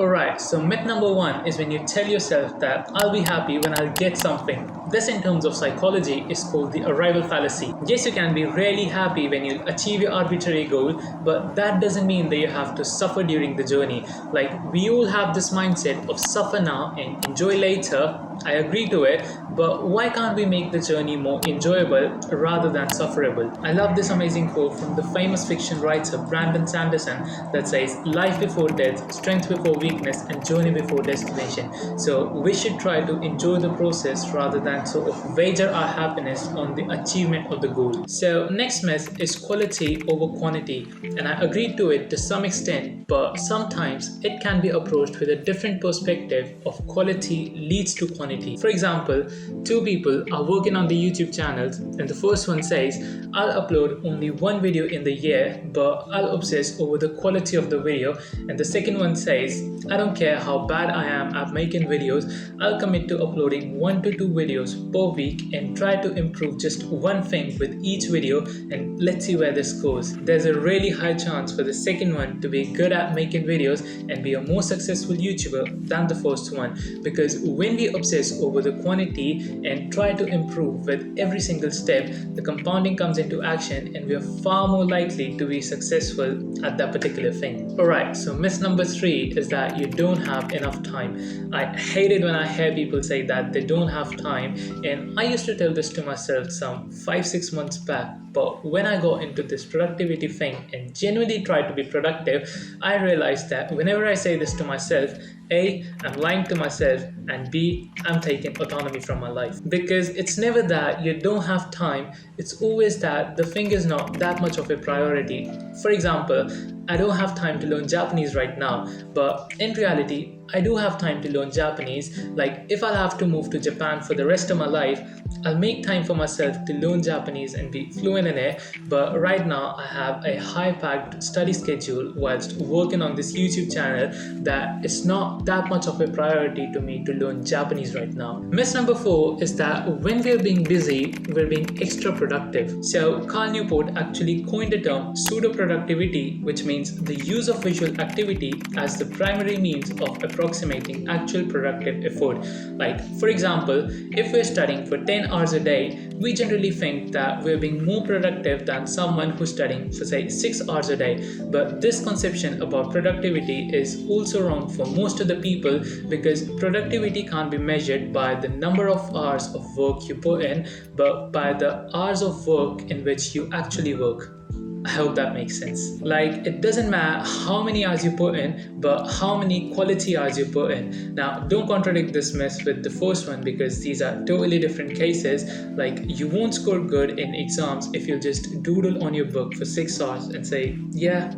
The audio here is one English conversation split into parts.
Alright, so myth number one is when you tell yourself that I'll be happy when I'll get something. This, in terms of psychology, is called the arrival fallacy. Yes, you can be really happy when you achieve your arbitrary goal, but that doesn't mean that you have to suffer during the journey. Like, we all have this mindset of suffer now and enjoy later. I agree to it, but why can't we make the journey more enjoyable rather than sufferable? I love this amazing quote from the famous fiction writer Brandon Sanderson that says, "Life before death, strength before weakness, and journey before destination." So we should try to enjoy the process rather than sort of wager our happiness on the achievement of the goal. So next myth is quality over quantity, and I agree to it to some extent, but sometimes it can be approached with a different perspective of quality leads to quantity. For example, two people are working on the YouTube channels, and the first one says, "I'll upload only one video in the year, but I'll obsess over the quality of the video." And the second one says, "I don't care how bad I am at making videos, I'll commit to uploading 1 to 2 videos per week and try to improve just one thing with each video, and let's see where this goes." There's a really high chance for the second one to be good at making videos and be a more successful YouTuber than the first one, because when we obsess over the quantity and try to improve with every single step, the compounding comes into action and we are far more likely to be successful at that particular thing. Alright, so myth number 3 is that you don't have enough time. I hate it when I hear people say that they don't have time, and I used to tell this to myself some 5-6 months back. But when I got into this productivity thing and genuinely tried to be productive, I realized that whenever I say this to myself, A, I'm lying to myself, and B, I'm taking autonomy from my life. Because it's never that you don't have time, it's always that the thing is not that much of a priority. For example, I don't have time to learn Japanese right now, but in reality, I do have time to learn Japanese. Like, if I'll have to move to Japan for the rest of my life, I'll make time for myself to learn Japanese and be fluent in it. But right now, I have a high-packed study schedule whilst working on this YouTube channel that it's not that much of a priority to me to learn Japanese right now. Myth number 4 is that when we're being busy, we're being extra productive. So Carl Newport actually coined the term pseudo-productivity, which means the use of visual activity as the primary means of approximating actual productive effort. Like, for example, if we're studying for 10 hours a day, we generally think that we're being more productive than someone who's studying for, say, 6 hours a day. But this conception about productivity is also wrong for most of the people, because productivity can't be measured by the number of hours of work you put in, but by the hours of work in which you actually work. I hope that makes sense. Like, it doesn't matter how many hours you put in, but how many quality hours you put in. Now, don't contradict this myth with the first one, because these are totally different cases. Like, you won't score good in exams if you just doodle on your book for 6 hours and say, "Yeah,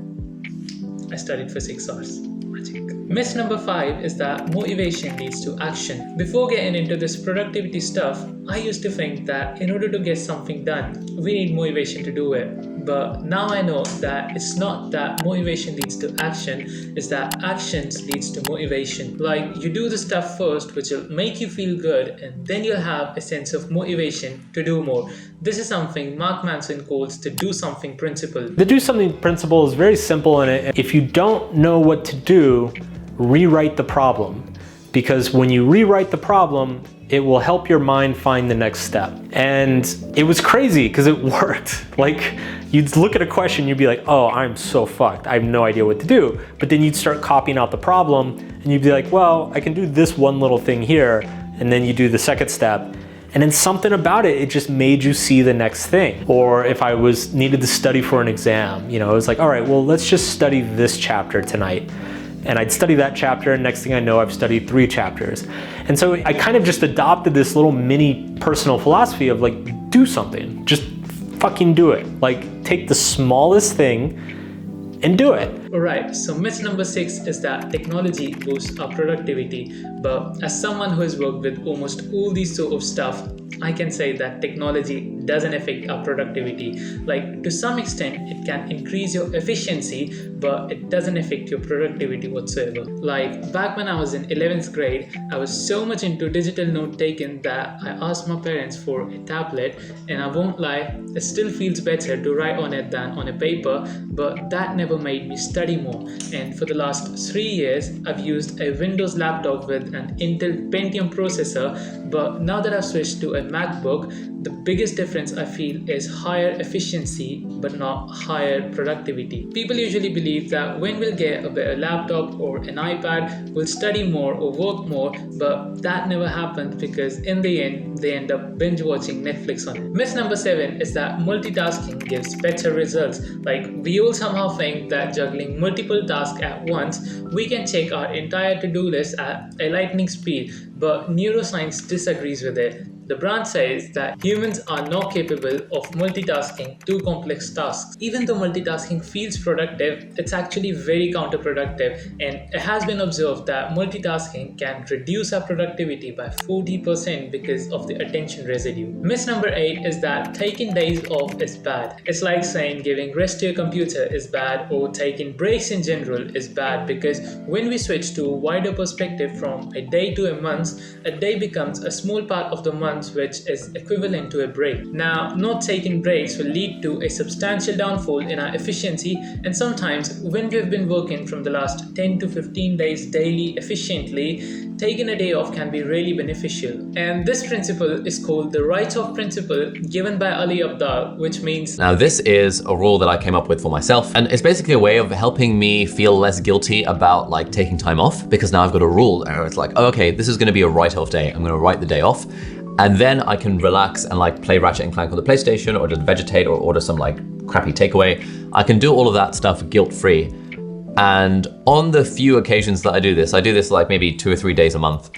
I studied for 6 hours." Magic. Myth number 5 is that motivation leads to action. Before getting into this productivity stuff, I used to think that in order to get something done, we need motivation to do it. But now I know that it's not that motivation leads to action, it's that actions leads to motivation. Like, you do the stuff first, which will make you feel good, and then you'll have a sense of motivation to do more. This is something Mark Manson calls the do something principle. The do something principle is very simple, and if you don't know what to do, rewrite the problem. Because when you rewrite the problem, it will help your mind find the next step. And it was crazy because it worked. Like, you'd look at a question, you'd be like, "Oh, I'm so fucked. I have no idea what to do." But then you'd start copying out the problem and you'd be like, "Well, I can do this one little thing here." And then you do the second step. And then something about it, it just made you see the next thing. Or if I needed to study for an exam, it was like, all right, well, let's just study this chapter tonight. And I'd study that chapter, and next thing I know, I've studied 3 chapters. And so I kind of just adopted this little mini personal philosophy of, like, do something. Just fucking do it. Like, take the smallest thing and do it. Alright, so myth number 6 is that technology boosts our productivity. But as someone who has worked with almost all these sort of stuff, I can say that technology doesn't affect our productivity. Like, to some extent, it can increase your efficiency, but it doesn't affect your productivity whatsoever. Like, back when I was in 11th grade, I was so much into digital note taking that I asked my parents for a tablet, and I won't lie, it still feels better to write on it than on a paper, but that never made me study study more. And for the last 3 years, I've used a Windows laptop with an Intel Pentium processor, but now that I've switched to a MacBook, the biggest difference I feel is higher efficiency but not higher productivity. People usually believe that when we'll get a better laptop or an iPad, we'll study more or work more, but that never happens because in the end, they end up binge watching Netflix on it. Myth number 7 is that multitasking gives better results. Like, we all somehow think that juggling multiple tasks at once, we can check our entire to-do list at a lightning speed, but neuroscience disagrees with it. The branch says that humans are not capable of multitasking two complex tasks. Even though multitasking feels productive, it's actually very counterproductive, and it has been observed that multitasking can reduce our productivity by 40% because of the attention residue. Myth number 8 is that taking days off is bad. It's like saying giving rest to your computer is bad, or taking breaks in general is bad, because when we switch to a wider perspective from a day to a month, a day becomes a small part of the month, which is equivalent to a break. Now, not taking breaks will lead to a substantial downfall in our efficiency, and sometimes when we've been working from the last 10 to 15 days daily efficiently, taking a day off can be really beneficial. And this principle is called the write-off principle, given by Ali Abdal, which means... Now, this is a rule that I came up with for myself, and it's basically a way of helping me feel less guilty about like taking time off, because now I've got a rule where it's like, oh, okay, this is gonna be a write-off day. I'm gonna write the day off. And then I can relax and like play Ratchet and Clank on the PlayStation, or just vegetate, or order some like crappy takeaway. I can do all of that stuff guilt-free. And on the few occasions that I do this like maybe 2 or 3 days a month.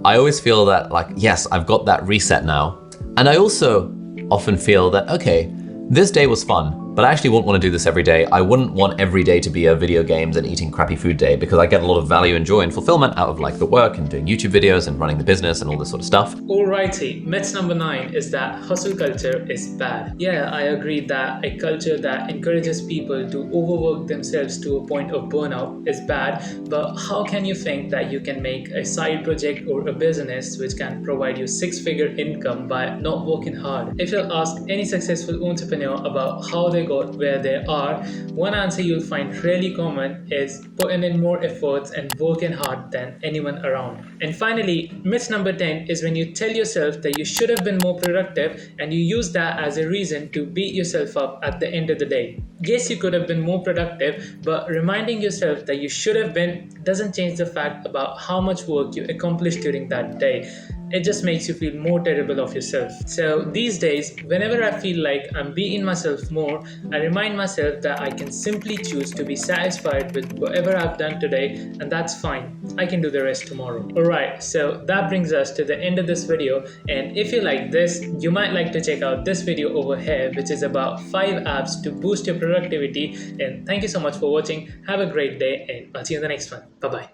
I always feel that like, yes, I've got that reset now. And I also often feel that, okay, this day was fun, but I actually wouldn't want to do this every day. I wouldn't want every day to be a video games and eating crappy food day, because I get a lot of value and joy and fulfillment out of like the work and doing YouTube videos and running the business and all this sort of stuff. Alrighty, myth number 9 is that hustle culture is bad. Yeah, I agree that a culture that encourages people to overwork themselves to a point of burnout is bad, but how can you think that you can make a side project or a business which can provide you 6-figure income by not working hard? If you'll ask any successful entrepreneur about how they got where they are, one answer you'll find really common is putting in more efforts and working hard than anyone around. And finally, myth number 10 is when you tell yourself that you should have been more productive and you use that as a reason to beat yourself up at the end of the day. Yes, you could have been more productive, but reminding yourself that you should have been doesn't change the fact about how much work you accomplished during that day. It just makes you feel more terrible of yourself. So these days, whenever I feel like I'm beating myself more, I remind myself that I can simply choose to be satisfied with whatever I've done today, and that's fine. I can do the rest tomorrow. Alright, so that brings us to the end of this video, and if you like this, you might like to check out this video over here, which is about 5 apps to boost your productivity. And thank you so much for watching. Have a great day, and I'll see you in the next one. Bye bye.